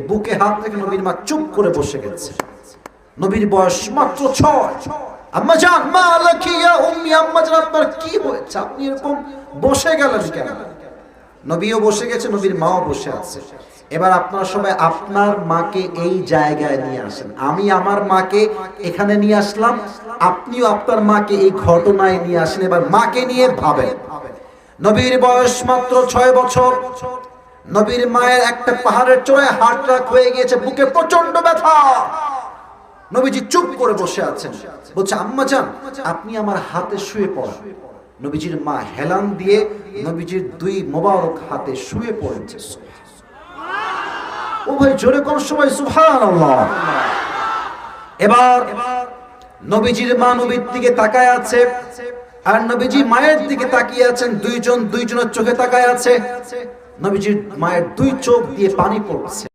এই বুকে হাত রেখে নবীর মা চুপ করে বসে গেছে। নবীর বয়স মাত্র 6। আম্মা জান, মা লাকি ইয়া উম্মি, আম্মা জান আপনার কি হয়েছে, আপনি এরকম বসে গেলেন কেন? নবীও বসে গেছে, নবীর মাও বসে আছে। এবার আপনারা সবাই আপনার মাকে এই জায়গায় নিয়ে আসেন। আমি আমার মাকে এখানে নিয়ে আসলাম, আপনিও আপনার মাকে এই ঘটনায় নিয়ে আসেন। এবার মাকে নিয়ে ভাবেন। নবীর বয়স মাত্র 6 বছর। নবীর মায়ের একটা পাহাড়ের চূড়ায় হার্ট অ্যাটাক হয়ে গিয়েছে, বুকে প্রচন্ড ব্যথা। নবীজি চুপ করে বসে আছেন। বলছে, আম্মা জান আপনি আমার হাতে শুয়ে পড়েন। নবীজির মা হেলান দিয়ে নবীজির 2 মোবারক হাতে শুয়ে পড়েছে। ও ভাই জোরে কোন সময় সুবহানাল্লাহ। এবার নবীজির মা নবীর দিকে তাকায় আছে, আর নবীজি মায়ের দিকে তাকিয়ে আছেন। দুইজনের চোখে তাকায় আছে। নবীজির মায়ের 2 চোখ দিয়ে পানি পড়ছে।